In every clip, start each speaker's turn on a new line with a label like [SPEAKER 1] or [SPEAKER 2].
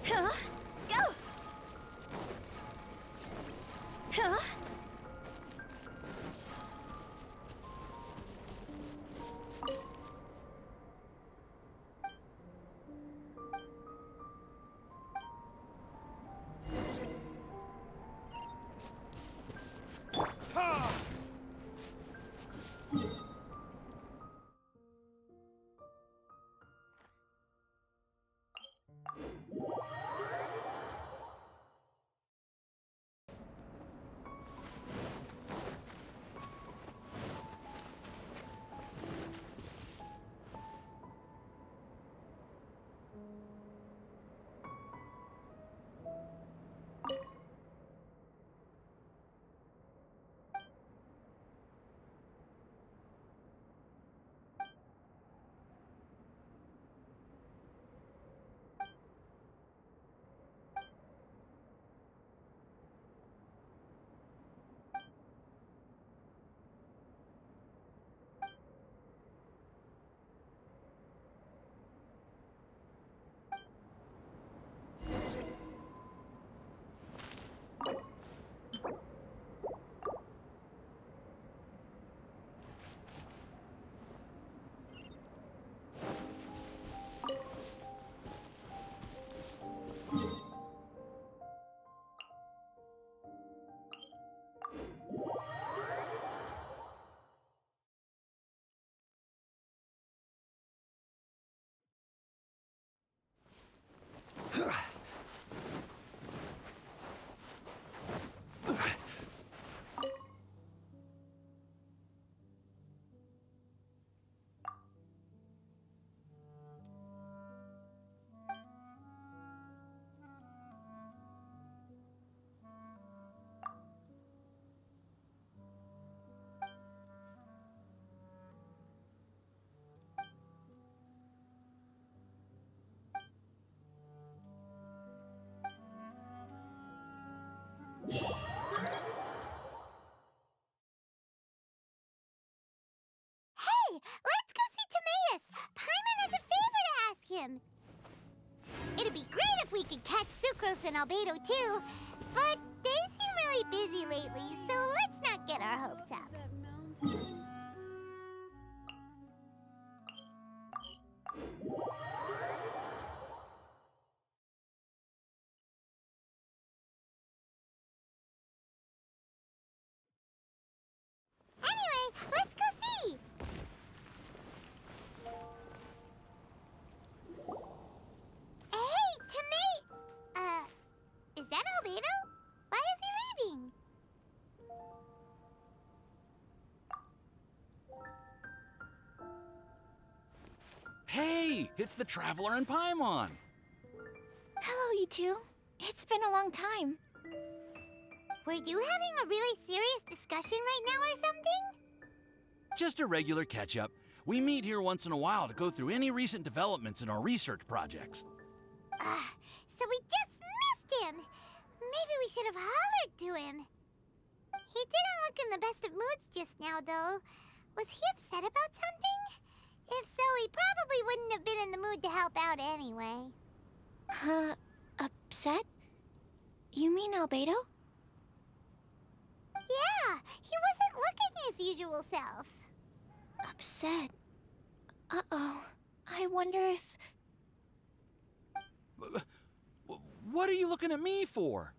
[SPEAKER 1] Huh? Go! Huh?
[SPEAKER 2] Hey, let's go see Timaeus! Paimon has a favor to ask him. It'd be great if we could catch Sucrose and Albedo too, but they seem really busy lately, so let's not get our hopes up. Anyway, let's go see! Hey, Timaeus! Is that Albedo? Why is he leaving?
[SPEAKER 3] Hey, it's the Traveler and Paimon.
[SPEAKER 1] Hello, you two. It's been a long time.
[SPEAKER 2] Were you having a really serious discussion right now or something?
[SPEAKER 3] Just a regular catch-up. We meet here once in a while to go through any recent developments in our research projects.
[SPEAKER 2] So we just missed him. Maybe we should have hollered to him. He didn't look in the best of moods just now, though. Was he upset about something? If so, he probably wouldn't have been in the mood to help out anyway.
[SPEAKER 1] Upset? You mean Albedo?
[SPEAKER 2] Yeah, he wasn't looking his usual self.
[SPEAKER 1] Upset? Uh-oh. I wonder if...
[SPEAKER 3] What are you looking at me for?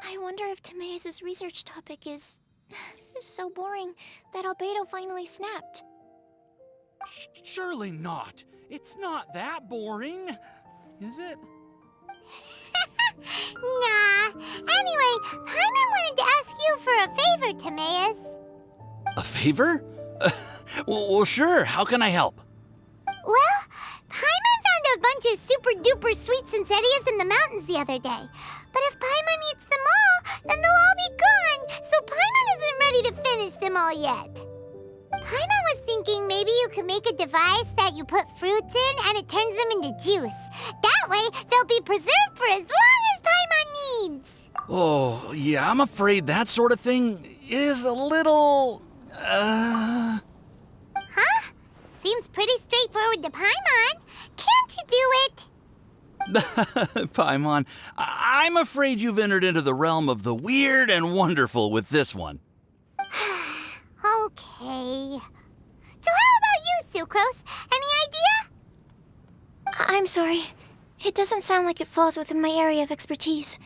[SPEAKER 1] I wonder if Timaeus' research topic is so boring that Albedo finally snapped.
[SPEAKER 3] Surely not. It's not that boring, is it?
[SPEAKER 2] Nah. Anyway, Paimon wanted to ask you for a favor, Timaeus.
[SPEAKER 3] A favor? Well, sure. How can I help?
[SPEAKER 2] Well, Paimon found a bunch of super-duper sweet Sensetias in the mountains the other day. But if Paimon eats them all, then they'll all be gone, so Paimon isn't ready to finish them all yet. Paimon was thinking maybe you could make a device that you put fruits in and it turns them into juice. That way, they'll be preserved for as long as Paimon needs.
[SPEAKER 3] Oh, yeah, I'm afraid that sort of thing is a little...
[SPEAKER 2] Huh? Seems pretty straightforward to Paimon. Can't you do it?
[SPEAKER 3] Paimon, I'm afraid you've entered into the realm of the weird and wonderful with this one.
[SPEAKER 2] Okay. So how about you, Sucrose? Any idea?
[SPEAKER 1] I'm sorry. It doesn't sound like it falls within my area of expertise.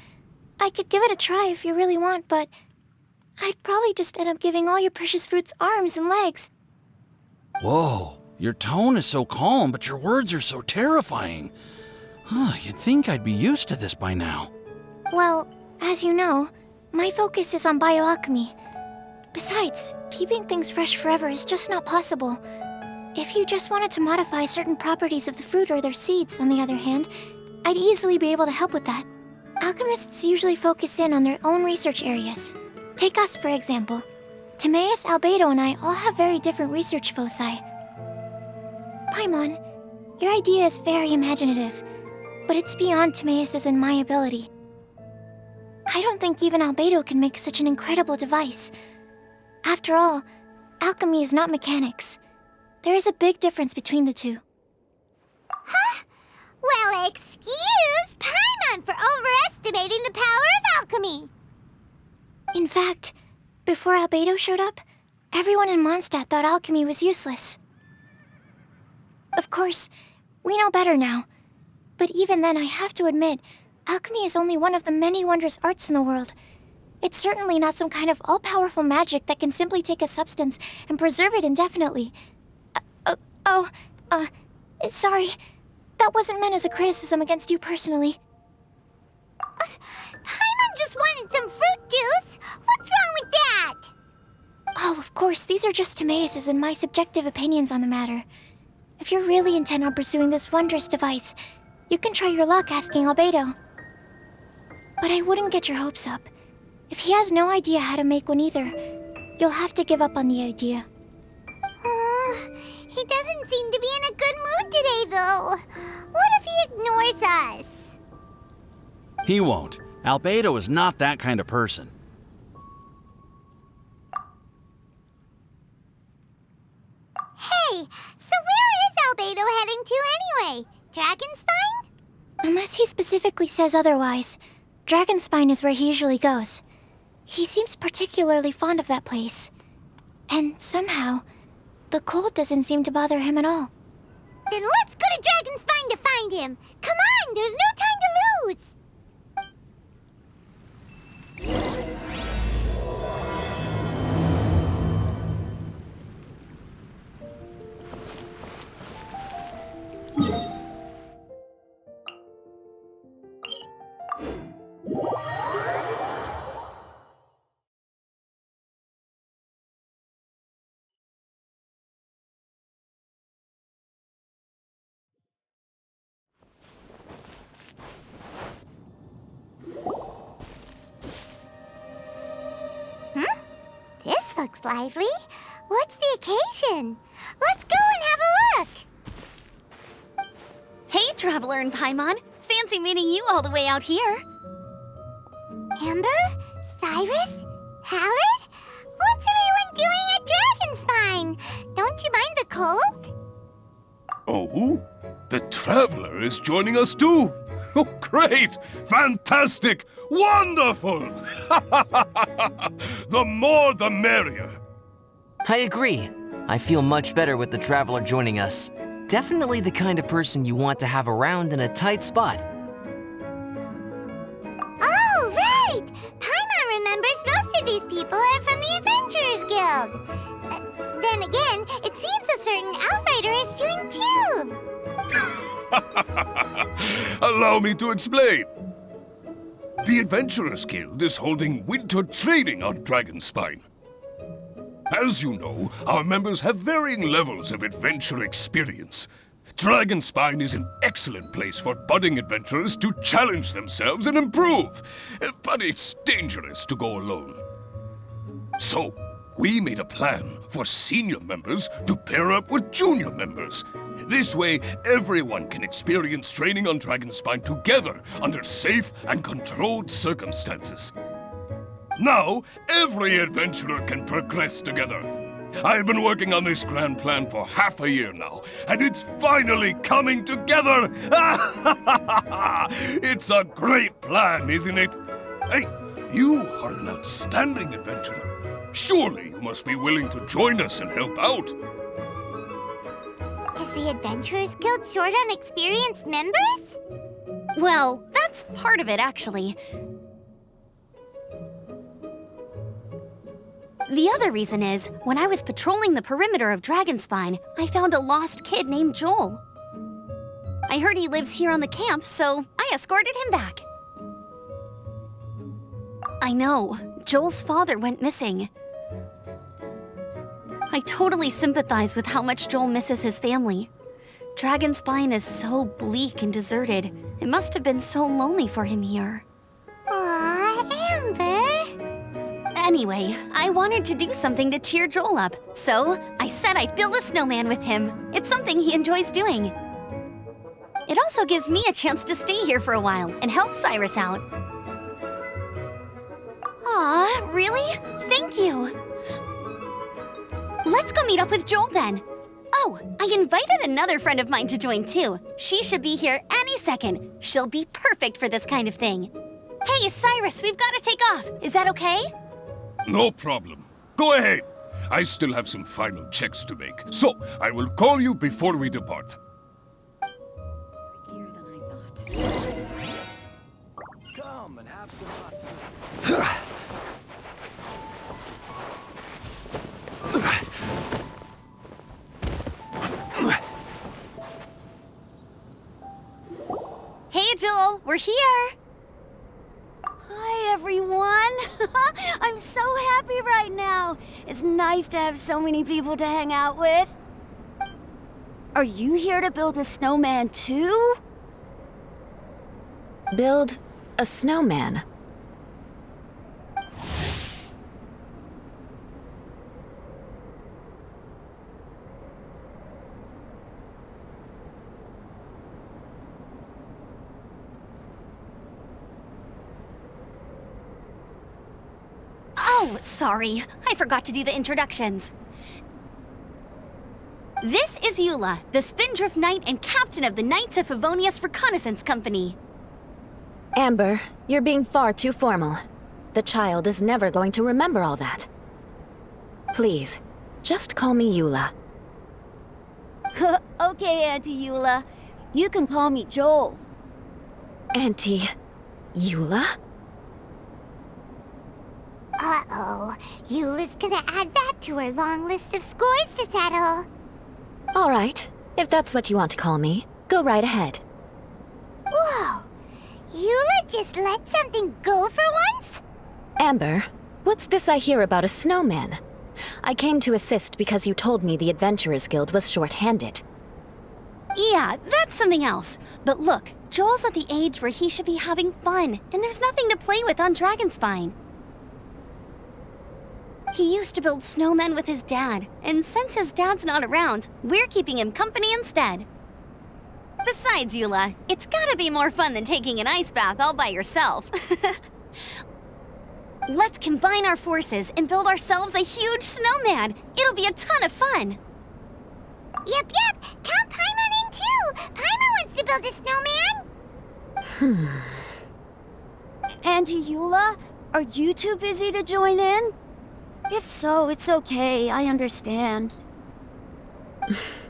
[SPEAKER 1] I could give it a try if you really want, but I'd probably just end up giving all your precious fruits arms and legs.
[SPEAKER 3] Whoa, your tone is so calm, but your words are so terrifying. You'd think I'd be used to this by now.
[SPEAKER 1] Well, as you know, my focus is on bioalchemy. Besides, keeping things fresh forever is just not possible. If you just wanted to modify certain properties of the fruit or their seeds, on the other hand, I'd easily be able to help with that. Alchemists usually focus in on their own research areas. Take us, for example. Timaeus, Albedo, and I all have very different research foci. Paimon, your idea is very imaginative, but it's beyond Timaeus's and my ability. I don't think even Albedo can make such an incredible device. After all, alchemy is not mechanics. There is a big difference between the two.
[SPEAKER 2] Huh? Well, excuse Paimon for overestimating the power of alchemy.
[SPEAKER 1] In fact, before Albedo showed up, everyone in Mondstadt thought alchemy was useless. Of course, we know better now. But even then, I have to admit, alchemy is only one of the many wondrous arts in the world. It's certainly not some kind of all-powerful magic that can simply take a substance and preserve it indefinitely. Sorry. That wasn't meant as a criticism against you personally.
[SPEAKER 2] Paimon just wanted some fruit juice. What's wrong with that?
[SPEAKER 1] Oh, of course, these are just Timaeus's and my subjective opinions on the matter. If you're really intent on pursuing this wondrous device, you can try your luck asking Albedo. But I wouldn't get your hopes up. If he has no idea how to make one either, you'll have to give up on the idea.
[SPEAKER 2] He doesn't seem to be in a good mood today, though. What if he ignores us?
[SPEAKER 3] He won't. Albedo is not that kind of person.
[SPEAKER 2] Hey, so where is Albedo heading to anyway? Dragonspine?
[SPEAKER 1] Unless he specifically says otherwise, Dragonspine is where he usually goes. He seems particularly fond of that place. And somehow, the cold doesn't seem to bother him at all.
[SPEAKER 2] Then let's go to Dragonspine to find him. Come on, there's no time to lose. This looks lively. What's the occasion? Let's go and have a look.
[SPEAKER 4] Hey, Traveler and Paimon. Fancy meeting you all the way out here.
[SPEAKER 2] Amber? Cyrus? Halid? What's everyone doing at Dragonspine? Don't you mind the cold?
[SPEAKER 5] Oh, the Traveler is joining us too. Oh, great! Fantastic! Wonderful! The more the merrier.
[SPEAKER 6] I agree. I feel much better with the Traveler joining us. Definitely the kind of person you want to have around in a tight spot.
[SPEAKER 2] Oh, right! Paimon remembers most of these people are from the Adventurers Guild. Then again, it seems a certain Outrider is doing too.
[SPEAKER 5] Allow me to explain. The Adventurers Guild is holding winter training on Dragonspine. As you know, our members have varying levels of adventure experience. Dragonspine is an excellent place for budding adventurers to challenge themselves and improve, but it's dangerous to go alone. So, we made a plan for senior members to pair up with junior members. This way, everyone can experience training on Dragonspine together under safe and controlled circumstances. Now, every adventurer can progress together. I've been working on this grand plan for half a year now, and it's finally coming together! It's a great plan, isn't it? Hey, you are an outstanding adventurer. Surely you must be willing to join us and help out.
[SPEAKER 2] Is the Adventurers Guild short on experienced members?
[SPEAKER 4] Well, that's part of it, actually. The other reason is, when I was patrolling the perimeter of Dragonspine, I found a lost kid named Joel. I heard he lives here on the camp, so I escorted him back. I know, Joel's father went missing. I totally sympathize with how much Joel misses his family. Dragonspine is so bleak and deserted. It must have been so lonely for him here.
[SPEAKER 2] Aw, Amber.
[SPEAKER 4] Anyway, I wanted to do something to cheer Joel up, so I said I'd build a snowman with him. It's something he enjoys doing. It also gives me a chance to stay here for a while and help Cyrus out. Aw, really? Thank you. Let's go meet up with Joel then. Oh, I invited another friend of mine to join too. She should be here any second. She'll be perfect for this kind of thing. Hey, Cyrus, we've got to take off. Is that okay?
[SPEAKER 5] No problem. Go ahead. I still have some final checks to make, so I will call you before we depart.
[SPEAKER 7] Come and have some hot soup.
[SPEAKER 4] Hey, Joel, we're here.
[SPEAKER 8] Hi, everyone. I'm so happy right now. It's nice to have so many people to hang out with. Are you here to build a snowman too?
[SPEAKER 9] Build a snowman?
[SPEAKER 4] Oh, sorry. I forgot to do the introductions. This is Eula, the Spindrift Knight and captain of the Knights of Favonius Reconnaissance Company.
[SPEAKER 9] Amber, you're being far too formal. The child is never going to remember all that. Please, just call me Eula.
[SPEAKER 8] Okay, Auntie Eula. You can call me Joel.
[SPEAKER 9] Auntie Eula?
[SPEAKER 2] Uh-oh. Eula's gonna add that to her long list of scores to settle.
[SPEAKER 9] All right, if that's what you want to call me, go right ahead.
[SPEAKER 2] Whoa! Eula just let something go for once?
[SPEAKER 9] Amber, what's this I hear about a snowman? I came to assist because you told me the Adventurers Guild was short-handed.
[SPEAKER 4] Yeah, that's something else. But look, Joel's at the age where he should be having fun, and there's nothing to play with on Dragonspine. He used to build snowmen with his dad, and since his dad's not around, we're keeping him company instead. Besides, Eula, it's gotta be more fun than taking an ice bath all by yourself. Let's combine our forces and build ourselves a huge snowman. It'll be a ton of fun.
[SPEAKER 2] Yep. Count Paimon in too. Paimon wants to build a snowman.
[SPEAKER 8] Auntie Eula, are you too busy to join in? If so, it's okay. I understand.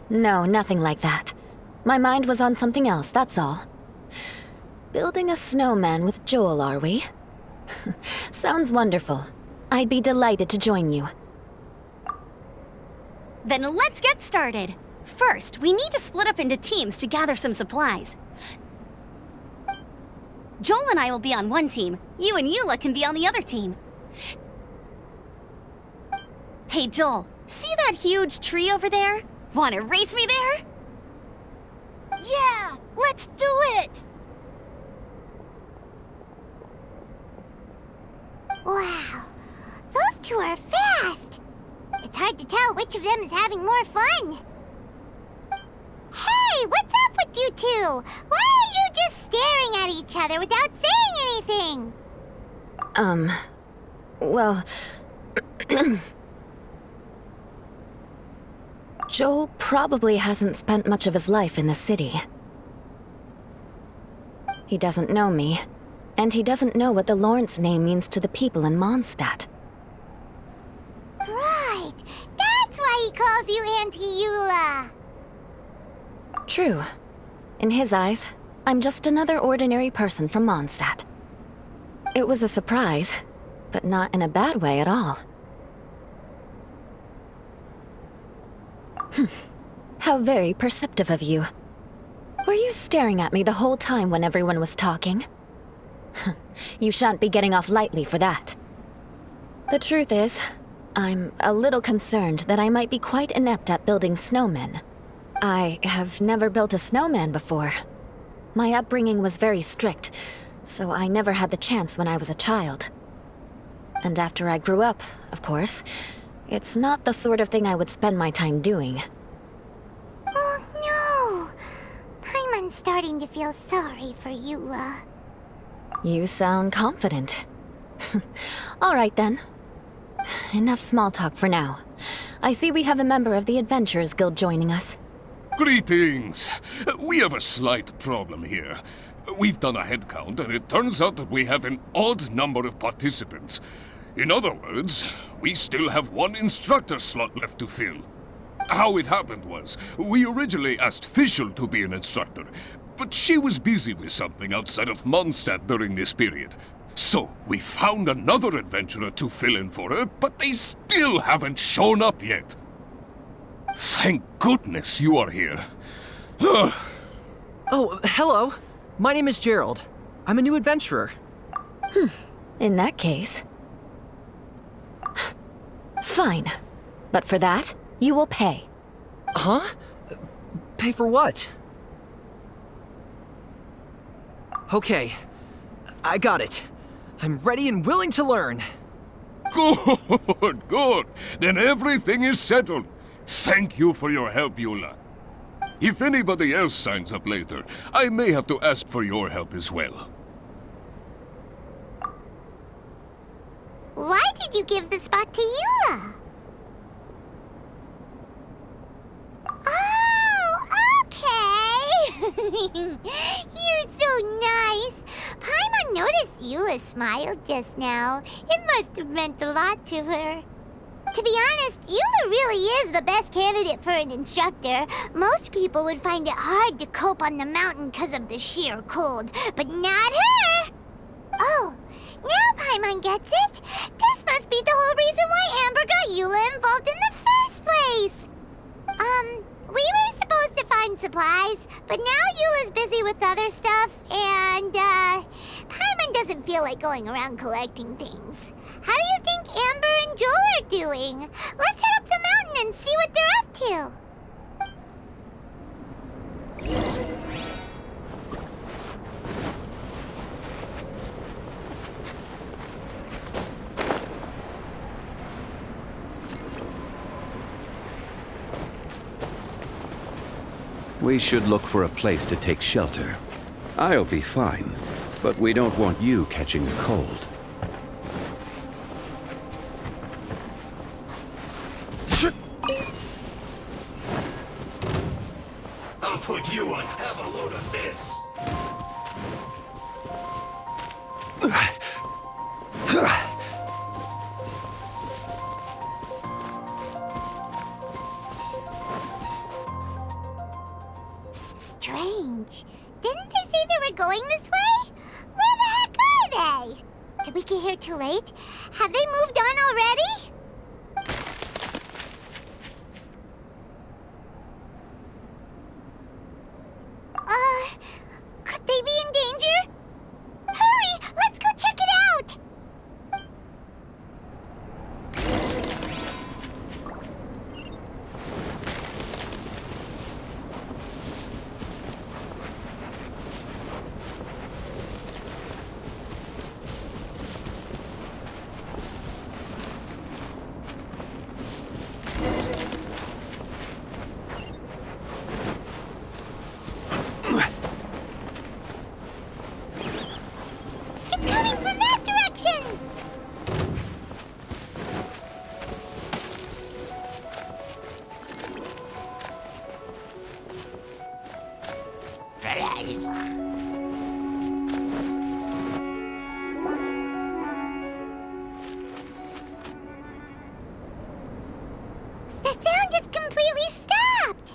[SPEAKER 9] No, nothing like that. My mind was on something else, that's all. Building a snowman with Joel, are we? Sounds wonderful. I'd be delighted to join you.
[SPEAKER 4] Then let's get started. First, we need to split up into teams to gather some supplies. Joel and I will be on one team. You and Eula can be on the other team. Hey, Joel, see that huge tree over there? Wanna race me there?
[SPEAKER 8] Yeah, let's do it!
[SPEAKER 2] Wow. Those two are fast. It's hard to tell which of them is having more fun. Hey, what's up with you two? Why are you just staring at each other without saying anything?
[SPEAKER 9] Well... Joel probably hasn't spent much of his life in the city. He doesn't know me, and he doesn't know what the Lawrence name means to the people in Mondstadt.
[SPEAKER 2] Right. That's why he calls you Auntie Eula.
[SPEAKER 9] True. In his eyes, I'm just another ordinary person from Mondstadt. It was a surprise, but not in a bad way at all. How very perceptive of you. Were you staring at me the whole time when everyone was talking? You shan't be getting off lightly for that. The truth is, I'm a little concerned that I might be quite inept at building snowmen. I have never built a snowman before. My upbringing was very strict, so I never had the chance when I was a child. And after I grew up, of course, it's not the sort of thing I would spend my time doing.
[SPEAKER 2] Oh no! Paimon's starting to feel sorry for Eula.
[SPEAKER 9] You sound confident. All right then. Enough small talk for now. I see we have a member of the Adventurers Guild joining us.
[SPEAKER 5] Greetings! We have a slight problem here. We've done a head count, and it turns out that we have an odd number of participants. In other words, we still have one instructor slot left to fill. How it happened was, we originally asked Fischl to be an instructor, but she was busy with something outside of Mondstadt during this period. So, we found another adventurer to fill in for her, but they still haven't shown up yet. Thank goodness you are here.
[SPEAKER 10] Oh, hello. My name is Gerald. I'm a new adventurer.
[SPEAKER 9] In that case... Fine. But for that, you will pay.
[SPEAKER 10] Huh? Pay for what? Okay. I got it. I'm ready and willing to learn.
[SPEAKER 5] Good, good. Then everything is settled. Thank you for your help, Eula. If anybody else signs up later, I may have to ask for your help as well.
[SPEAKER 2] Why did you give the spot to Eula? Oh, okay. You're so nice. Paimon noticed Eula smiled just now. It must have meant a lot to her. To be honest, Eula really is the best candidate for an instructor. Most people would find it hard to cope on the mountain because of the sheer cold, but not her! Oh, now Paimon gets it. This must be the whole reason why Amber got Eula involved in the first place. We were supposed to find supplies, but now Eula's busy with other stuff, and, Paimon doesn't feel like going around collecting things. How do you think Amber and Joel are doing? Let's head up the mountain and see what they're up to.
[SPEAKER 7] We should look for a place to take shelter. I'll be fine, but we don't want you catching a cold.
[SPEAKER 5] I'll put you on have a load of this.
[SPEAKER 2] Strange. Didn't they say they were going this way? Where the heck are they? Did we get here too late? Have they moved on already? Could they be in danger? Hurry! Let's go check it out! The sound just completely stopped!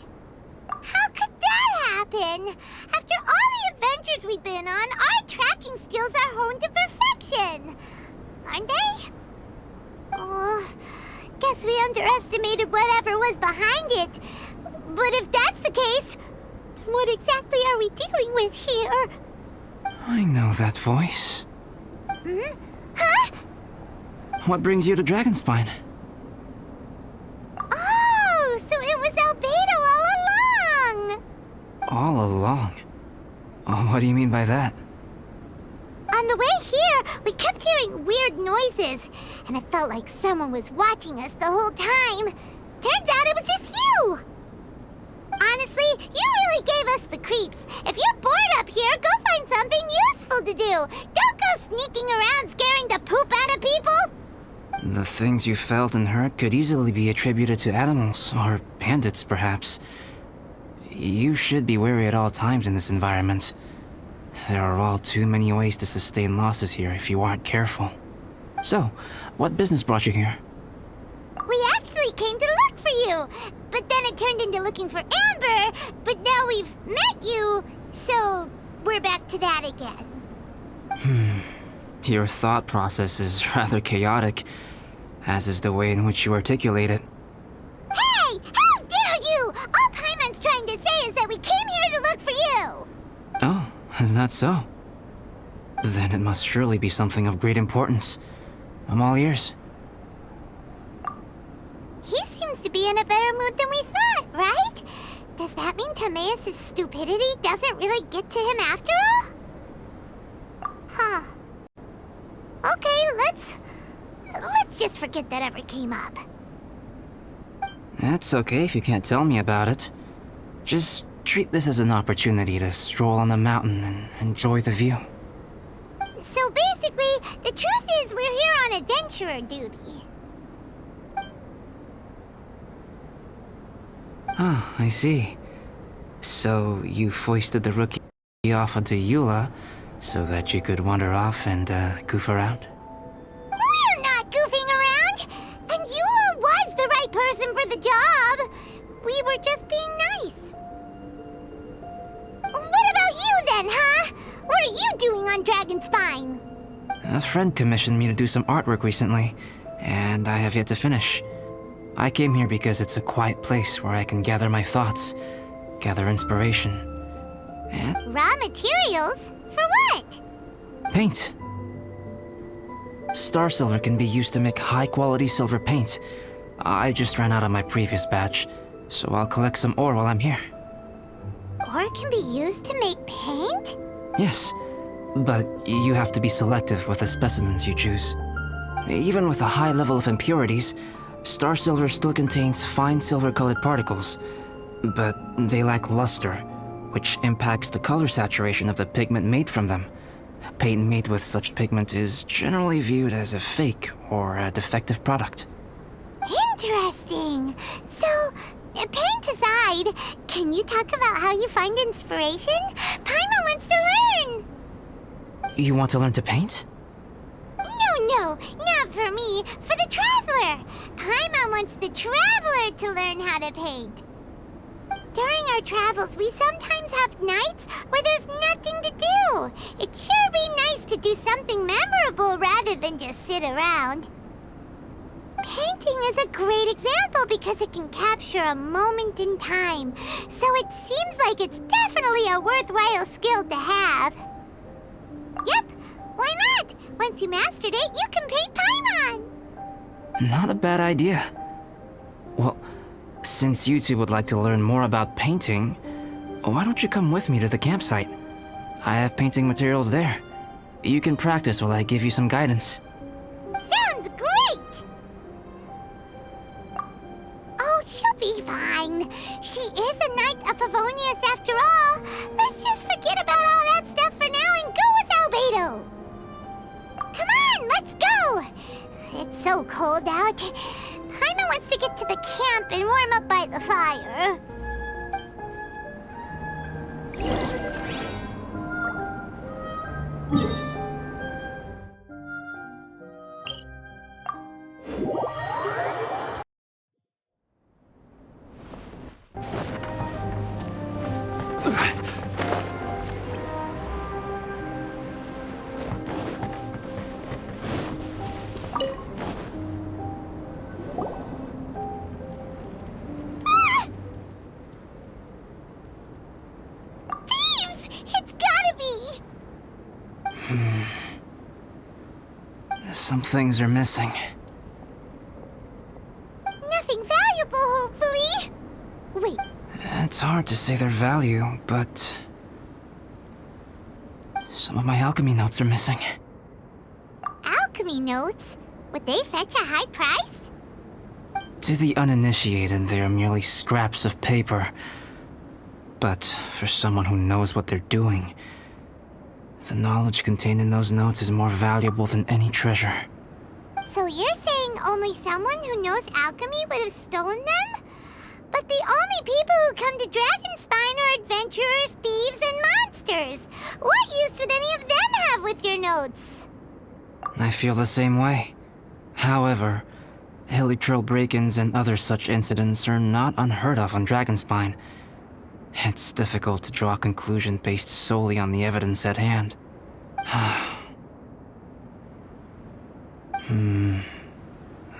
[SPEAKER 2] How could that happen? After all the adventures we've been on, our tracking skills are honed to perfection! Aren't they? Oh, guess we underestimated whatever was behind it. But if that's the case, then what exactly are we dealing with here?
[SPEAKER 6] I know that voice.
[SPEAKER 2] Hmm? Huh?
[SPEAKER 6] What brings you to Dragonspine?
[SPEAKER 2] Oh, so it was Albedo all along!
[SPEAKER 6] All along? Oh, what do you mean by that?
[SPEAKER 2] On the way here, we kept hearing weird noises, and it felt like someone was watching us the whole time. Turns out it was just you! Honestly, you really gave us the creeps. If you're bored up here, go find something useful to do. Don't go sneaking around scaring the poop out of people.
[SPEAKER 6] The things you felt and heard could easily be attributed to animals, or bandits, perhaps. You should be wary at all times in this environment. There are all too many ways to sustain losses here if you aren't careful. So, what business brought you here?
[SPEAKER 2] We actually came to look for you, but then it turned into looking for Amber, but now we've met you, so we're back to that again.
[SPEAKER 6] Your thought process is rather chaotic, as is the way in which you articulate it.
[SPEAKER 2] Hey! How dare you! All Paimon's trying to say is that we came here to look for you!
[SPEAKER 6] Oh, is that so? Then it must surely be something of great importance. I'm all ears.
[SPEAKER 2] He seems to be in a better mood than we thought, right? Does that mean Timaeus' stupidity doesn't really get to him after all? Huh. Okay, let's just forget that ever came up.
[SPEAKER 6] That's okay if you can't tell me about it. Just treat this as an opportunity to stroll on the mountain and enjoy the view.
[SPEAKER 2] So basically, the truth is we're here on adventurer duty.
[SPEAKER 6] Ah, I see. So you foisted the rookie off onto Eula so that you could wander off and goof around?
[SPEAKER 2] We're not goofing around! And Eula was the right person for the job! We were just being nice. What about you then, huh? What are you doing on Dragonspine?
[SPEAKER 6] A friend commissioned me to do some artwork recently, and I have yet to finish. I came here because it's a quiet place where I can gather my thoughts, gather inspiration, and
[SPEAKER 2] Raw materials? For what?
[SPEAKER 6] paint. Star silver can be used to make high-quality silver paint. I just ran out of my previous batch, so I'll collect some ore while I'm here.
[SPEAKER 2] Ore can be used to make paint?
[SPEAKER 6] Yes, but you have to be selective with the specimens you choose. Even with a high level of impurities, star silver still contains fine silver-colored particles, but they lack luster, which impacts the color saturation of the pigment made from them. Paint made with such pigment is generally viewed as a fake or a defective product.
[SPEAKER 2] Interesting. So, paint aside, can you talk about how you find inspiration? Paimon wants to learn!
[SPEAKER 6] You want to learn to paint?
[SPEAKER 2] No, not for me. For the Traveler. Paimon wants the Traveler to learn how to paint. During our travels, we sometimes have nights where there's nothing to do. It'd sure be nice to do something memorable rather than just sit around. Painting is a great example because it can capture a moment in time. So it seems like it's definitely a worthwhile skill to have. Yep, why not? Once you mastered it, you can paint Paimon.
[SPEAKER 6] Not a bad idea. Well, since you two would like to learn more about painting, why don't you come with me to the campsite? I have painting materials there. You can practice while I give you some guidance.
[SPEAKER 2] Sounds great! Oh, she'll be fine. She is a Knight of Favonius after all. Let's just forget about all that stuff for now and go with Albedo. Come on, let's go! It's so cold out. Paimon wants to get to the camp and warm up by the fire. Thieves! It's gotta be!
[SPEAKER 6] Some things are missing.
[SPEAKER 2] Nothing valuable, hopefully. Wait,
[SPEAKER 6] It's hard to say their value, but... some of my alchemy notes are missing.
[SPEAKER 2] alchemy notes? Would they fetch a high price?
[SPEAKER 6] To the uninitiated, they are merely scraps of paper. But for someone who knows what they're doing, the knowledge contained in those notes is more valuable than any treasure.
[SPEAKER 2] So you're saying only someone who knows alchemy would have stolen them? But the only people who come to Dragonspine are adventurers, thieves, and monsters. What use would any of them have with your notes?
[SPEAKER 6] I feel the same way. However, hilly trail break-ins and other such incidents are not unheard of on Dragonspine. It's difficult to draw a conclusion based solely on the evidence at hand.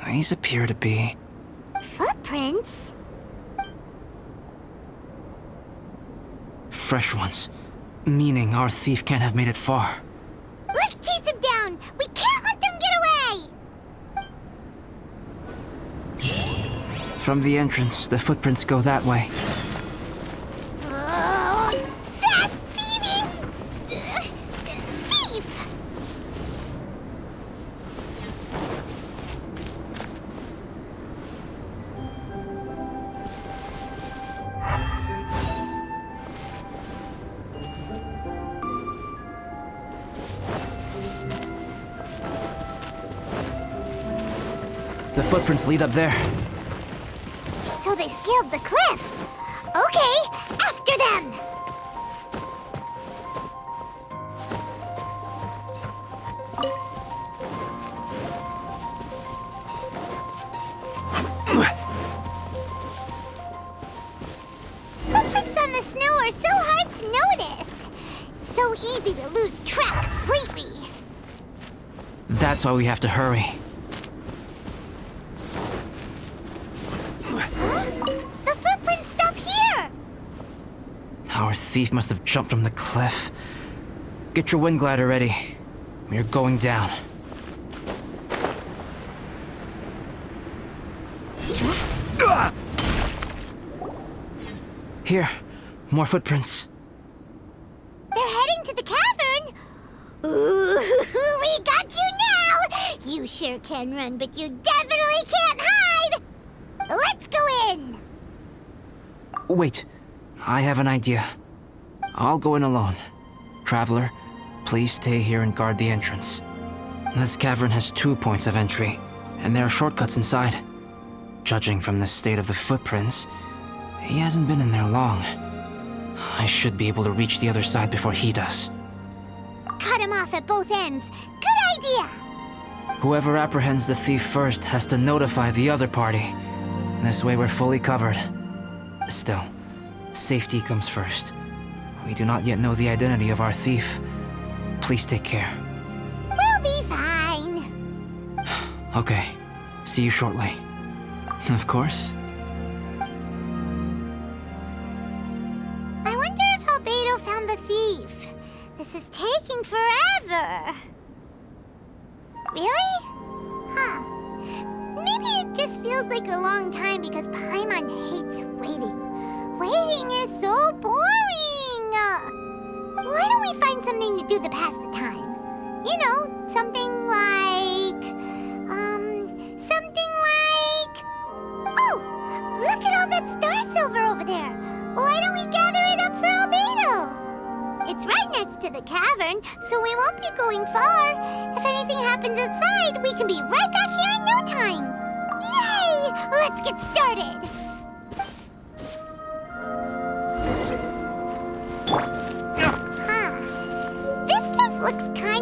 [SPEAKER 6] These appear to be...
[SPEAKER 2] Footprints?
[SPEAKER 6] fresh ones. Meaning our thief can't have made it far.
[SPEAKER 2] Let's chase him down! We can't let them get away!
[SPEAKER 6] From the entrance, the footprints go that way.
[SPEAKER 2] That thieving... thief!
[SPEAKER 6] The footprints lead up there.
[SPEAKER 2] So they scaled the cliff. Okay, after them! Footprints on the snow are so hard to notice. It's so easy to lose track completely.
[SPEAKER 6] That's why we have to hurry.
[SPEAKER 2] The footprints stop here!
[SPEAKER 6] Our thief must have jumped from the cliff. Get your wind glider ready. We are going down. Here, more footprints.
[SPEAKER 2] They're heading to the cavern! Ooh, we got you now! You sure can run, but you definitely can't hide! Let's go in!
[SPEAKER 6] Wait, I have an idea. I'll go in alone. Traveler, please stay here and guard the entrance. This cavern has 2 points of entry, and there are shortcuts inside. Judging from the state of the footprints, he hasn't been in there long. I should be able to reach the other side before he does.
[SPEAKER 2] Cut him off at both ends. Good idea!
[SPEAKER 6] Whoever apprehends the thief first has to notify the other party. This way we're fully covered. Still, safety comes first. We do not yet know the identity of our thief. Please take care.
[SPEAKER 2] We'll be fine.
[SPEAKER 6] Okay, see you shortly. Of course.
[SPEAKER 2] I wonder if Albedo found the thief. This is taking forever. Really? Huh. Maybe it just feels like a long time because Paimon hates waiting. Waiting is so boring! Why don't we find something to do to pass the time? You know, something like... Oh! Look at all that star silver over there! Why don't we gather it up for Albedo? It's right next to the cavern, so we won't be going far. If anything happens outside, we can be right back here in no time. Yay! Let's get started! Huh. This stuff looks kind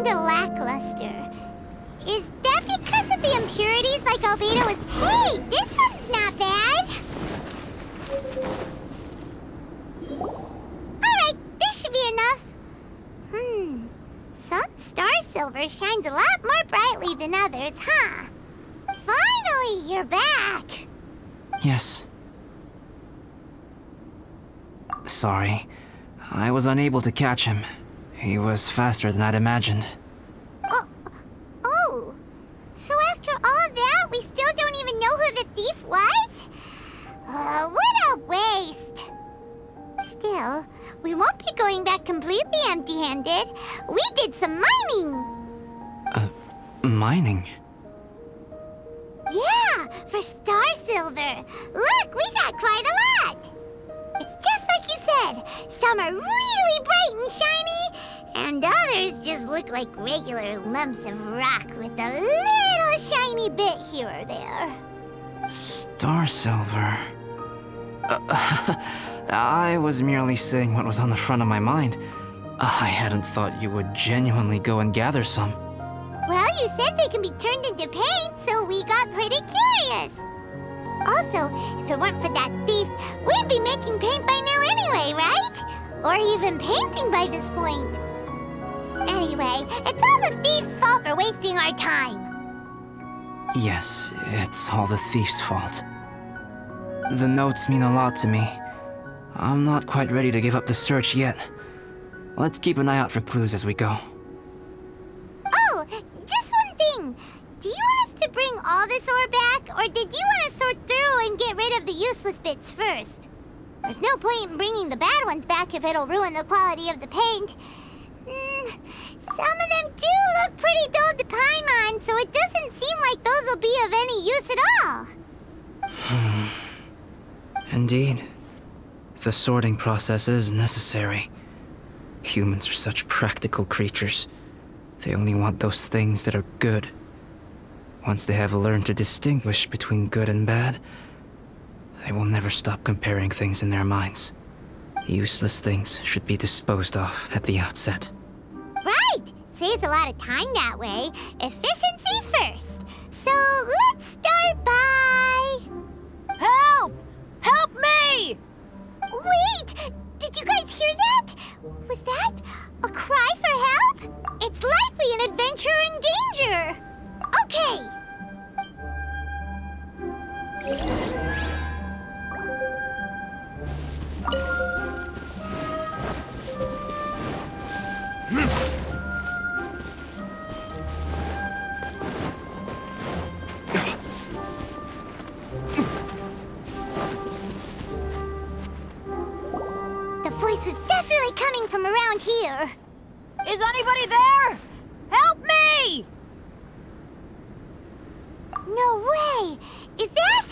[SPEAKER 2] silver shines a lot more brightly than others, huh? Finally, you're back!
[SPEAKER 6] Yes. Sorry. I was unable to catch him. He was faster than I'd imagined.
[SPEAKER 2] Oh. So after all that, we still don't even know who the thief was? What a waste! Still, we won't be going back completely empty-handed. We did some mining!
[SPEAKER 6] Mining?
[SPEAKER 2] Yeah, for star silver. Look, we got quite a lot! It's just like you said. Some are really bright and shiny, and others just look like regular lumps of rock with a little shiny bit here or there.
[SPEAKER 6] Star silver. I was merely saying what was on the front of my mind. I hadn't thought you would genuinely go and gather some.
[SPEAKER 2] Well, you said they can be turned into paint, so we got pretty curious. Also, if it weren't for that thief, we'd be making paint by now anyway, right? Or even painting by this point. Anyway, it's all the thief's fault for wasting our time.
[SPEAKER 6] Yes, it's all the thief's fault. The notes mean a lot to me. I'm not quite ready to give up the search yet. Let's keep an eye out for clues as we go.
[SPEAKER 2] Oh, just one thing. Do you want us to bring all this ore back, or did you want to sort through and get rid of the useless bits first? There's no point in bringing the bad ones back if it'll ruin the quality of the paint. Some of them do look pretty dull to Paimon, so it doesn't seem like those will be of any use at all.
[SPEAKER 6] Indeed. The sorting process is necessary. Humans are such practical creatures. They only want those things that are good. Once they have learned to distinguish between good and bad, they will never stop comparing things in their minds. Useless things should be disposed of at the outset.
[SPEAKER 2] Right! Saves a lot of time that way. Efficiency first. So let's start by...
[SPEAKER 8] Help! Help me!
[SPEAKER 2] Wait! Did you guys hear that? Was that a cry for help? It's likely an adventurer in danger! Okay! The voice was definitely coming from around here.
[SPEAKER 8] Is anybody there? Help me!
[SPEAKER 2] No way! Is that...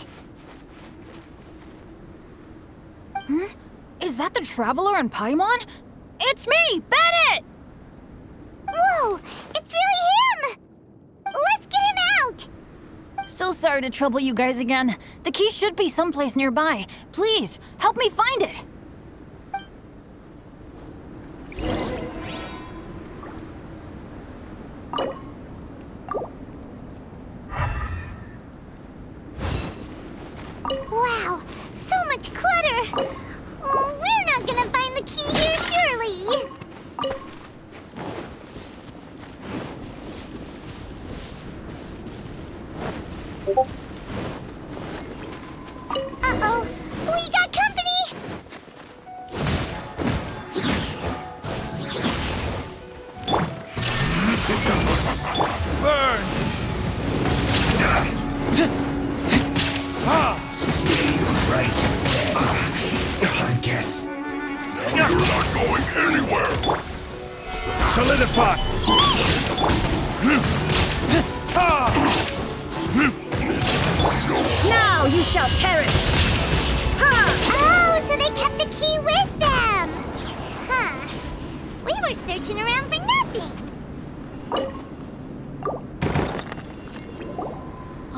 [SPEAKER 8] Is that the Traveler in Paimon? It's me, Bennett!
[SPEAKER 2] Whoa! It's really him! Let's get him out!
[SPEAKER 8] So sorry to trouble you guys again. The key should be someplace nearby. Please, help me find it.
[SPEAKER 2] Wow, so much clutter! Oh, we're not gonna find the key here, surely! Uh-oh, we got company!
[SPEAKER 5] Burn!
[SPEAKER 11] Stay right there. I guess.
[SPEAKER 5] You're not going anywhere! Solidify!
[SPEAKER 8] Now you shall perish!
[SPEAKER 2] Oh, so they kept the key with them! Huh. We were searching around for nothing.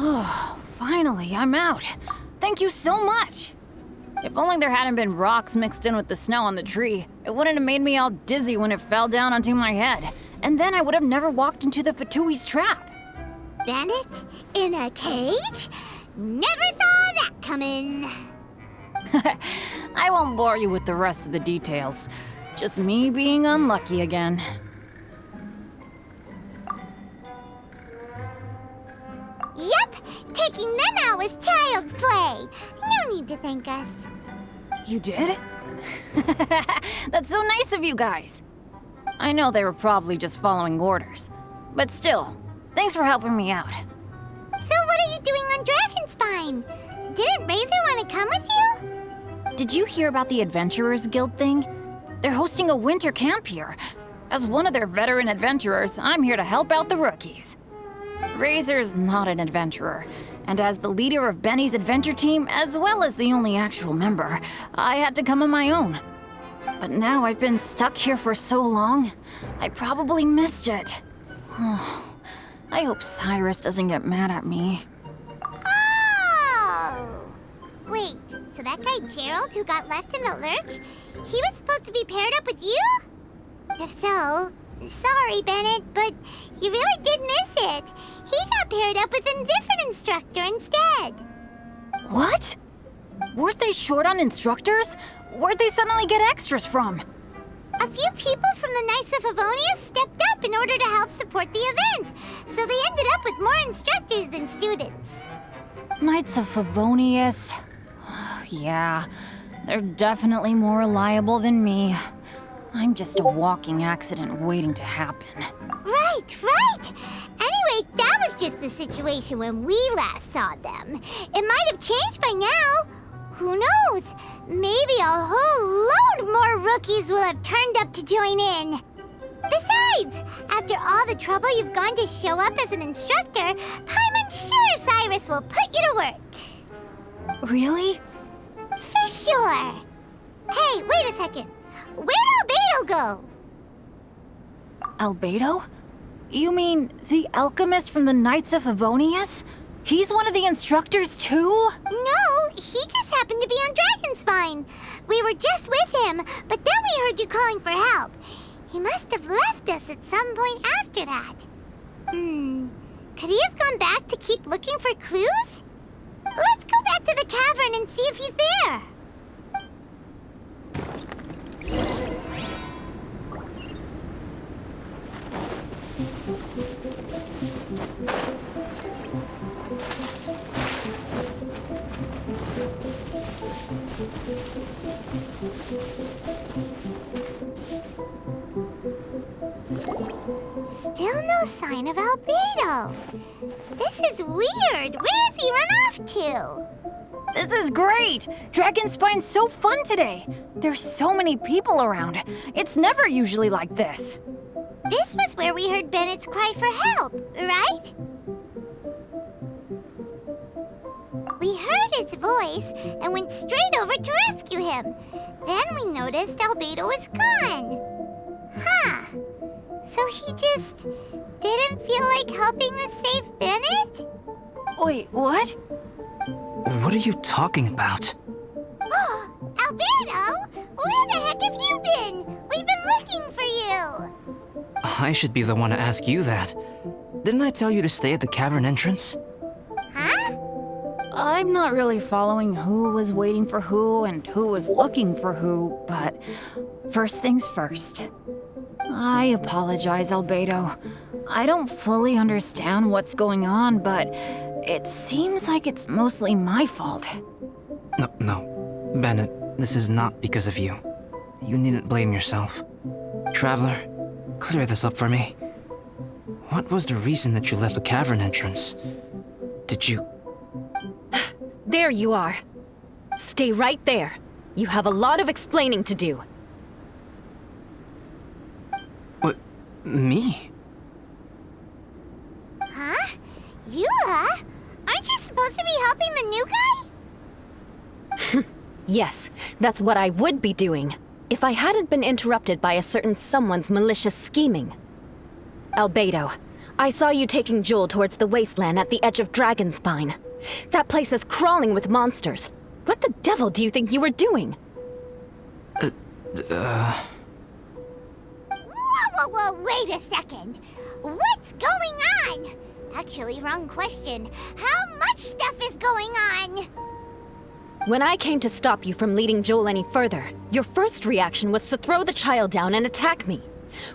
[SPEAKER 8] Oh, finally, I'm out. Thank you so much. If only there hadn't been rocks mixed in with the snow on the tree, it wouldn't have made me all dizzy when it fell down onto my head. And then I would have never walked into the Fatui's trap.
[SPEAKER 2] Bennett? In a cage? Never saw that coming.
[SPEAKER 8] I won't bore you with the rest of the details. Just me being unlucky again.
[SPEAKER 2] was child's play. No need to thank us.
[SPEAKER 8] You did? That's so nice of you guys. I know they were probably just following orders, but still, thanks for helping me out.
[SPEAKER 2] So what are you doing on Dragonspine? Didn't Razor want to come with you?
[SPEAKER 8] Did you hear about the Adventurers Guild thing? They're hosting a winter camp here. As one of their veteran adventurers, I'm here to help out the rookies. Razor's not an adventurer, and as the leader of Benny's adventure team, as well as the only actual member, I had to come on my own. But now I've been stuck here for so long, I probably missed it. Oh, I hope Cyrus doesn't get mad at me.
[SPEAKER 2] Oh! Wait, so that guy Gerald who got left in the lurch, he was supposed to be paired up with you? If so, sorry, Bennett, but you really did miss it. He got paired up with a different instructor instead.
[SPEAKER 8] What? Weren't they short on instructors? Where'd they suddenly get extras from?
[SPEAKER 2] A few people from the Knights of Favonius stepped up in order to help support the event, so they ended up with more instructors than students.
[SPEAKER 8] Knights of Favonius? Yeah, they're definitely more reliable than me. I'm just a walking accident waiting to happen.
[SPEAKER 2] Right. Anyway, that was just the situation when we last saw them. It might have changed by now. Who knows? Maybe a whole load more rookies will have turned up to join in. Besides, after all the trouble you've gone to show up as an instructor, Paimon's sure Cyrus will put you to work.
[SPEAKER 8] Really?
[SPEAKER 2] For sure. Hey, wait a second. Where'd Albedo go?
[SPEAKER 8] Albedo? You mean the alchemist from the Knights of Favonius? He's one of the instructors too?
[SPEAKER 2] No, he just happened to be on Dragonspine. We were just with him, but then we heard you calling for help. He must have left us at some point after that. Could he have gone back to keep looking for clues? Let's go back to the cavern and see if he's there. Still no sign of Albedo. This is weird. Where has he run off to?
[SPEAKER 8] This is great! Dragonspine's so fun today! There's so many people around. It's never usually like this.
[SPEAKER 2] This was where we heard Bennett's cry for help, right? We heard his voice and went straight over to rescue him. Then we noticed Albedo was gone. Huh. So he just didn't feel like helping us save Bennett?
[SPEAKER 8] Wait, what?
[SPEAKER 6] What are you talking about?
[SPEAKER 2] Oh, Albedo! Where the heck have you been? We've been looking for you!
[SPEAKER 6] I should be the one to ask you that. Didn't I tell you to stay at the cavern entrance?
[SPEAKER 2] Huh?
[SPEAKER 8] I'm not really following who was waiting for who and who was looking for who, but first things first. I apologize, Albedo. I don't fully understand what's going on, but it seems like it's mostly my fault.
[SPEAKER 6] No, Bennett, this is not because of you. You needn't blame yourself. Traveler, clear this up for me. What was the reason that you left the cavern entrance? Did you...
[SPEAKER 9] There you are. Stay right there. You have a lot of explaining to do.
[SPEAKER 6] What? Me?
[SPEAKER 2] Huh? Eula? Aren't you supposed to be helping the new guy?
[SPEAKER 9] Yes, that's what I would be doing, if I hadn't been interrupted by a certain someone's malicious scheming. Albedo, I saw you taking Joel towards the wasteland at the edge of Dragonspine. That place is crawling with monsters. What the devil do you think you were doing?
[SPEAKER 2] Whoa, wait a second. What's going on? Actually, wrong question. How much stuff is going on?
[SPEAKER 9] When I came to stop you from leading Joel any further, your first reaction was to throw the child down and attack me.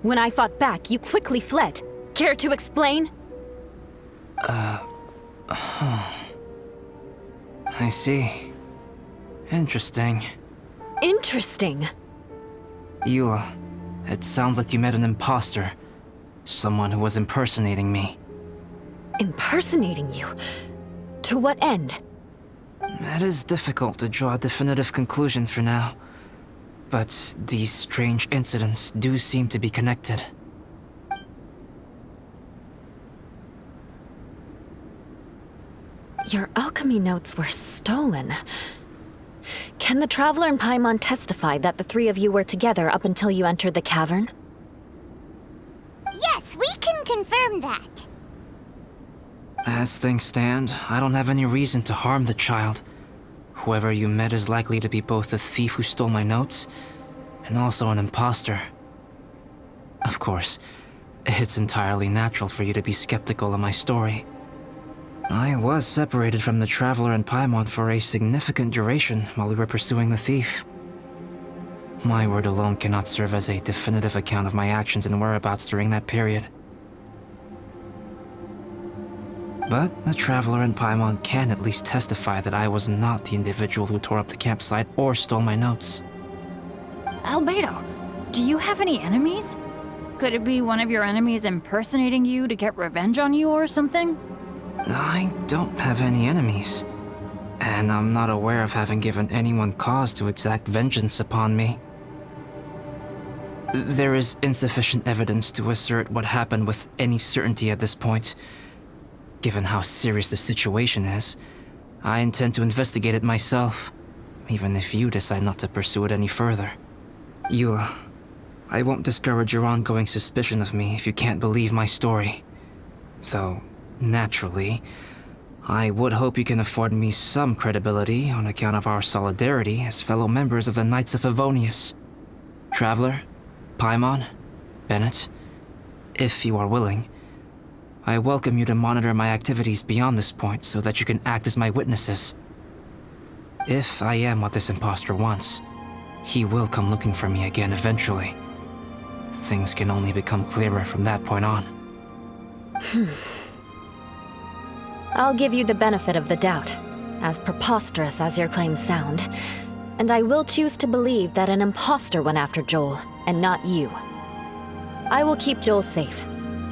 [SPEAKER 9] When I fought back, you quickly fled. Care to explain?
[SPEAKER 6] I see. Interesting.
[SPEAKER 9] Interesting.
[SPEAKER 6] Eula, it sounds like you met an imposter. Someone who was impersonating me.
[SPEAKER 9] Impersonating you? To what end?
[SPEAKER 6] It is difficult to draw a definitive conclusion for now. But these strange incidents do seem to be connected.
[SPEAKER 9] Your alchemy notes were stolen. Can the Traveler and Paimon testify that the three of you were together up until you entered the cavern?
[SPEAKER 2] Yes, we can confirm that.
[SPEAKER 6] As things stand, I don't have any reason to harm the child. Whoever you met is likely to be both the thief who stole my notes, and also an imposter. Of course, it's entirely natural for you to be skeptical of my story. I was separated from the Traveler and Paimon for a significant duration while we were pursuing the thief. My word alone cannot serve as a definitive account of my actions and whereabouts during that period. But the Traveler and Paimon can at least testify that I was not the individual who tore up the campsite or stole my notes.
[SPEAKER 8] Albedo, do you have any enemies? Could it be one of your enemies impersonating you to get revenge on you or something?
[SPEAKER 6] I don't have any enemies, and I'm not aware of having given anyone cause to exact vengeance upon me. There is insufficient evidence to assert what happened with any certainty at this point. Given how serious the situation is, I intend to investigate it myself, even if you decide not to pursue it any further. Eula, I won't discourage your ongoing suspicion of me if you can't believe my story. Though, naturally, I would hope you can afford me some credibility on account of our solidarity as fellow members of the Knights of Favonius. Traveler, Paimon, Bennett, if you are willing, I welcome you to monitor my activities beyond this point so that you can act as my witnesses. If I am what this imposter wants, he will come looking for me again eventually. Things can only become clearer from that point on.
[SPEAKER 9] I'll give you the benefit of the doubt, as preposterous as your claims sound. And I will choose to believe that an imposter went after Joel, and not you. I will keep Joel safe.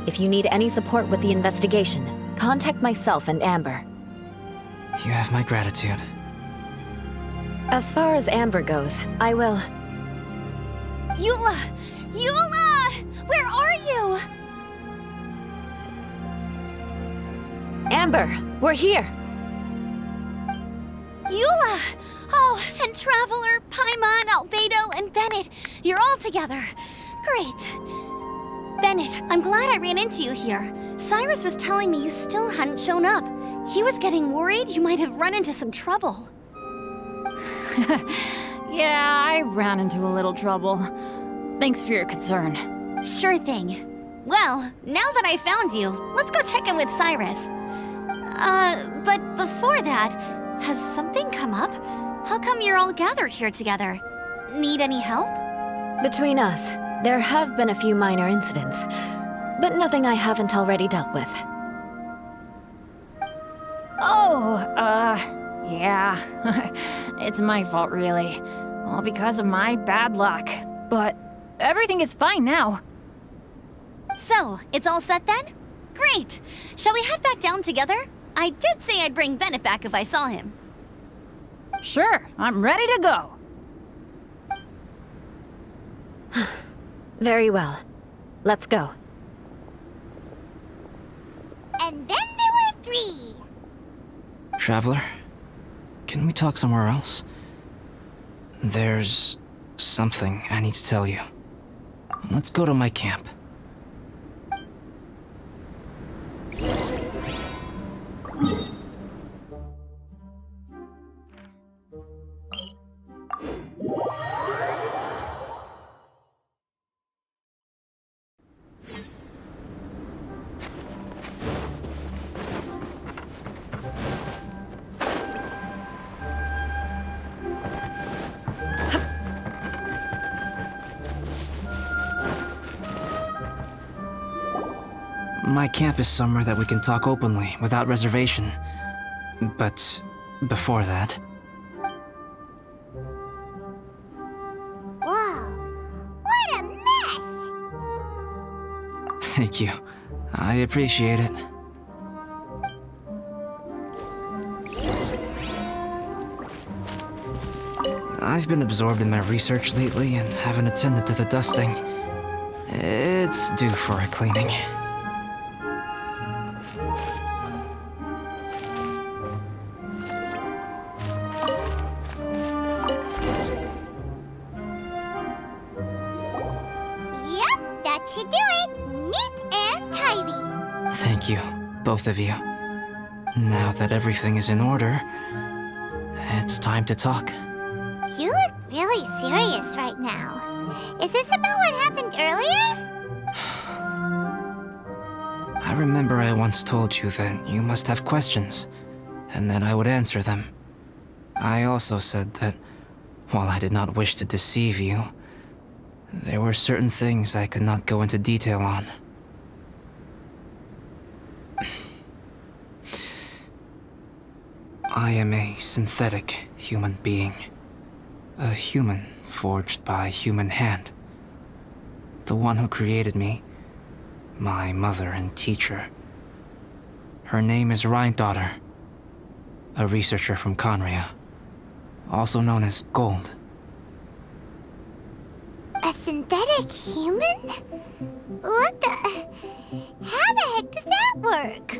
[SPEAKER 9] If you need any support with the investigation, contact myself and Amber.
[SPEAKER 6] You have my gratitude.
[SPEAKER 9] As far as Amber goes, I will...
[SPEAKER 4] Eula! Eula! Where are you?
[SPEAKER 9] Amber, we're here!
[SPEAKER 4] Eula! Oh, and Traveler, Paimon, Albedo, and Bennett. You're all together. Great. Bennett, I'm glad I ran into you here. Cyrus was telling me you still hadn't shown up. He was getting worried you might have run into some trouble.
[SPEAKER 8] Yeah, I ran into a little trouble. Thanks for your concern.
[SPEAKER 4] Sure thing. Well, now that I found you, let's go check in with Cyrus. But before that, has something come up? How come you're all gathered here together? Need any help?
[SPEAKER 9] Between us, there have been a few minor incidents, but nothing I haven't already dealt with.
[SPEAKER 8] Oh, yeah. It's my fault, really. All because of my bad luck. But everything is fine now.
[SPEAKER 4] So, it's all set then? Great! Shall we head back down together? I did say I'd bring Bennett back if I saw him.
[SPEAKER 8] Sure, I'm ready to go.
[SPEAKER 9] Very well. Let's go.
[SPEAKER 2] And then there were 3.
[SPEAKER 6] Traveler, can we talk somewhere else? There's something I need to tell you. Let's go to my camp. My camp is somewhere that we can talk openly, without reservation. But before that.
[SPEAKER 2] Whoa, what a mess!
[SPEAKER 6] Thank you. I appreciate it. I've been absorbed in my research lately and haven't attended to the dusting. It's due for a cleaning.
[SPEAKER 2] Yep, that should do it. Neat and tidy.
[SPEAKER 6] Thank you, both of you. Now that everything is in order, it's time to talk.
[SPEAKER 2] You look really serious right now. Is this about what happened earlier?
[SPEAKER 6] I remember I once told you that you must have questions, and that I would answer them. I also said that, while I did not wish to deceive you, there were certain things I could not go into detail on. I am a synthetic human being. A human forged by human hand. The one who created me, my mother and teacher. Her name is Rhyndaughtr, a researcher from Conria, also known as Gold.
[SPEAKER 2] A synthetic human? What the... How the heck does that work?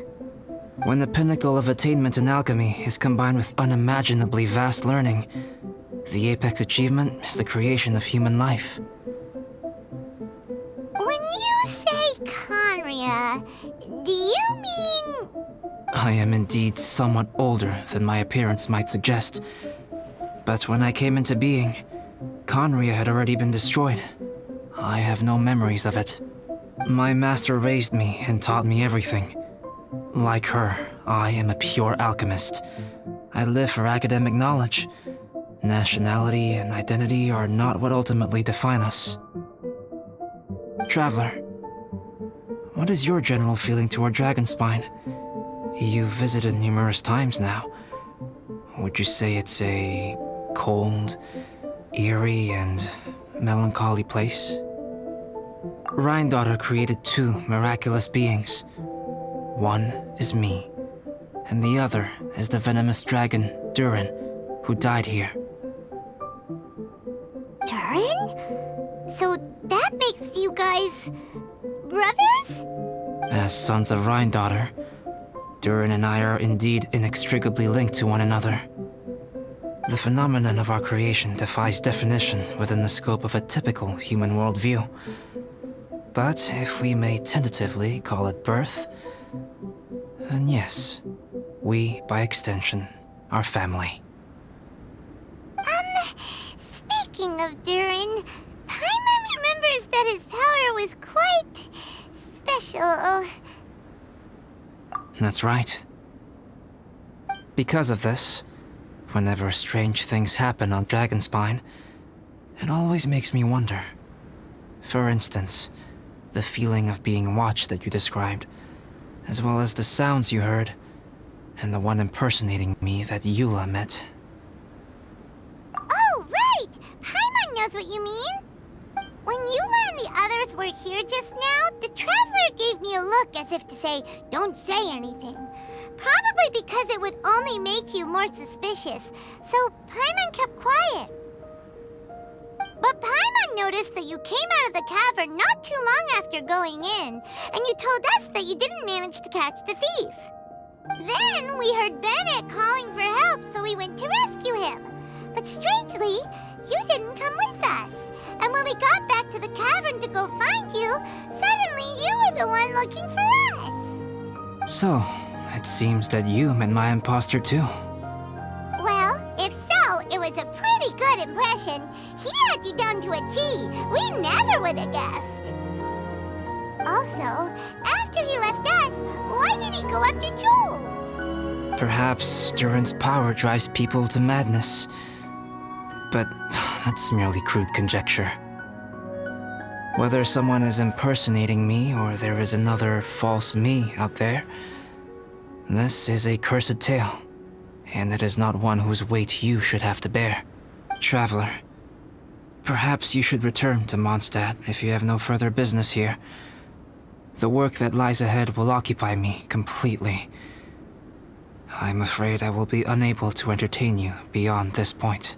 [SPEAKER 6] When the pinnacle of attainment in alchemy is combined with unimaginably vast learning, the apex achievement is the creation of human life.
[SPEAKER 2] When you say Conria, do you mean...
[SPEAKER 6] I am indeed somewhat older than my appearance might suggest. But when I came into being, Conria had already been destroyed. I have no memories of it. My master raised me and taught me everything. Like her, I am a pure alchemist. I live for academic knowledge. Nationality and identity are not what ultimately define us. Traveler, what is your general feeling toward Dragonspine? You've visited numerous times now. Would you say it's a cold, eerie, and melancholy place? Rhyndaughtr created two miraculous beings. One is me, and the other is the venomous dragon, Durin, who died here.
[SPEAKER 2] Durin? So that makes you guys... brothers?
[SPEAKER 6] As sons of Rhyndaughtr, Durin and I are indeed inextricably linked to one another. The phenomenon of our creation defies definition within the scope of a typical human worldview. But if we may tentatively call it birth, then yes, we, by extension, are family.
[SPEAKER 2] Speaking of Durin, Paimon remembers that his power was quite... special.
[SPEAKER 6] That's right. Because of this, whenever strange things happen on Dragonspine, it always makes me wonder. For instance, the feeling of being watched that you described, as well as the sounds you heard, and the one impersonating me that Eula met.
[SPEAKER 2] Oh, right! Paimon knows what you mean. When Eula and the others were here just now, the Traveler gave me a look as if to say, don't say anything. Probably because it would only make you more suspicious, so Paimon kept quiet. But Paimon noticed that you came out of the cavern not too long after going in, and you told us that you didn't manage to catch the thief. Then we heard Bennett calling for help, so we went to rescue him. But strangely, you didn't come with us. And when we got back to the cavern to go find you, suddenly you were the one looking for us.
[SPEAKER 6] So, it seems that you met my imposter too.
[SPEAKER 2] Well, if so, it was a pretty good impression. He had you down to a T. We never would have guessed. Also, after he left us, why did he go after Joel?
[SPEAKER 6] Perhaps Durin's power drives people to madness. But that's merely crude conjecture. Whether someone is impersonating me or there is another false me out there, this is a cursed tale. and it is not one whose weight you should have to bear. Traveler, perhaps you should return to Mondstadt if you have no further business here. The work that lies ahead will occupy me completely. I'm afraid I will be unable to entertain you beyond this point.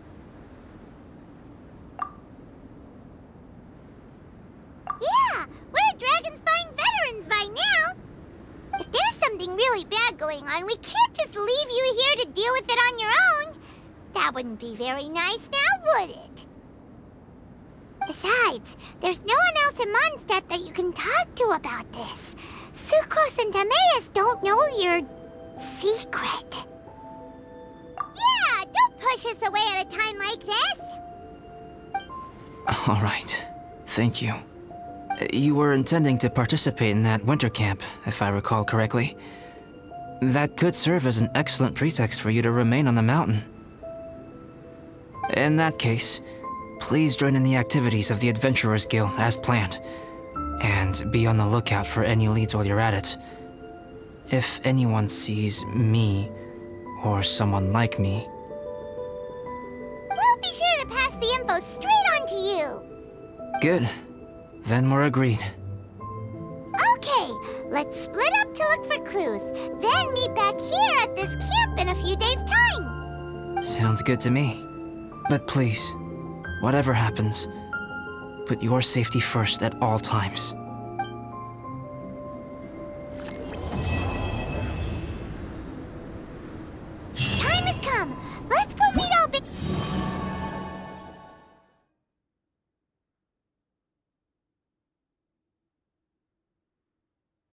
[SPEAKER 2] Yeah, we're Dragonspine veterans by now. If there's something really bad going on, we can't just leave you here to deal with it on your own. That wouldn't be very nice now, would it? Besides, there's no one else in Mondstadt that you can talk to about this. Sucrose and Timaeus don't know your secret. Yeah, don't push us away at a time like this.
[SPEAKER 6] All right. Thank you. You were intending to participate in that winter camp, if I recall correctly. That could serve as an excellent pretext for you to remain on the mountain. In that case, please join in the activities of the Adventurers Guild as planned, and be on the lookout for any leads while you're at it. If anyone sees me, or someone like me...
[SPEAKER 2] We'll be sure to pass the info straight on to you.
[SPEAKER 6] Good. Then we're agreed.
[SPEAKER 2] Okay, let's split up to look for clues, then meet back here at this camp in a few days' time.
[SPEAKER 6] Sounds good to me. But please, whatever happens, put your safety first at all times.